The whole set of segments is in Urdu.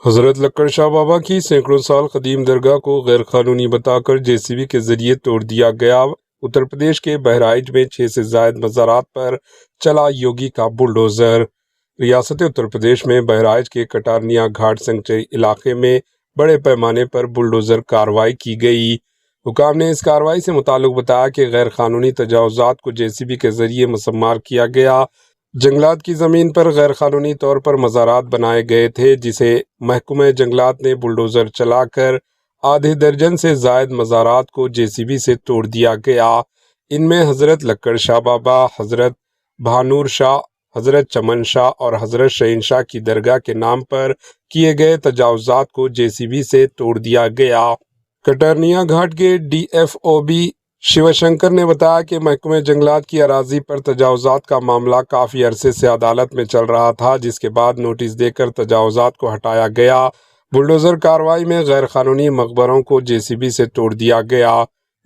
حضرت لکڑ شاہ بابا کی سینکڑوں سال قدیم درگاہ کو غیر قانونی بتا کر JCB کے ذریعے توڑ دیا گیا۔ اتر پردیش کے بہرائچ میں 6 سے زائد مزارات پر چلا یوگی کا بلڈوزر۔ ریاست اتر پردیش میں بہرائچ کے کٹارنیا گھاٹ سنکچری علاقے میں بڑے پیمانے پر بلڈوزر کارروائی کی گئی۔ حکام نے اس کارروائی سے متعلق بتایا کہ غیر قانونی تجاوزات کو JCB کے ذریعے مسمار کیا گیا۔ جنگلات کی زمین پر غیر قانونی طور پر مزارات بنائے گئے تھے، جسے محکمہ جنگلات نے بلڈوزر چلا کر آدھے درجن سے زائد مزارات کو JCB سے توڑ دیا گیا۔ ان میں حضرت لکڑ شاہ بابا، حضرت بھانور شاہ، حضرت چمن شاہ اور حضرت شہین شاہ کی درگاہ کے نام پر کیے گئے تجاوزات کو JCB سے توڑ دیا گیا۔ کٹارنیا گھاٹ کے DFOB شیو شنکر نے بتایا کہ محکمہ جنگلات کی اراضی پر تجاوزات کا معاملہ کافی عرصے سے عدالت میں چل رہا تھا، جس کے بعد نوٹس دے کر تجاوزات کو ہٹایا گیا۔ بلڈوزر کارروائی میں غیر قانونی مقبروں کو JCB سے توڑ دیا گیا۔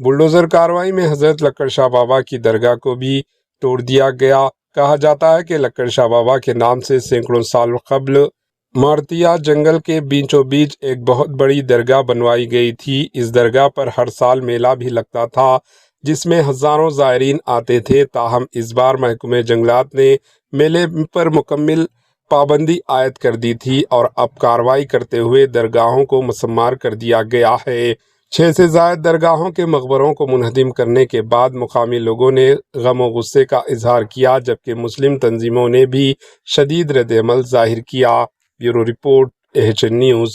بلڈوزر کارروائی میں حضرت لکڑ شاہ بابا کی درگاہ کو بھی توڑ دیا گیا۔ کہا جاتا ہے کہ لکڑ شاہ بابا کے نام سے سینکڑوں سال قبل مارتیا جنگل کے بیچوں بیچ ایک بہت بڑی درگاہ بنوائی گئی تھی۔ اس درگاہ پر ہر سال میلہ بھی لگتا تھا، جس میں ہزاروں زائرین آتے تھے۔ تاہم اس بار محکمہ جنگلات نے میلے پر مکمل پابندی عائد کر دی تھی اور اب کارروائی کرتے ہوئے درگاہوں کو مسمار کر دیا گیا ہے۔ 6 سے زائد درگاہوں کے مقبروں کو منہدم کرنے کے بعد مقامی لوگوں نے غم و غصے کا اظہار کیا، جبکہ مسلم تنظیموں نے بھی شدید رد عمل ظاہر کیا۔ Bureau report AHN news.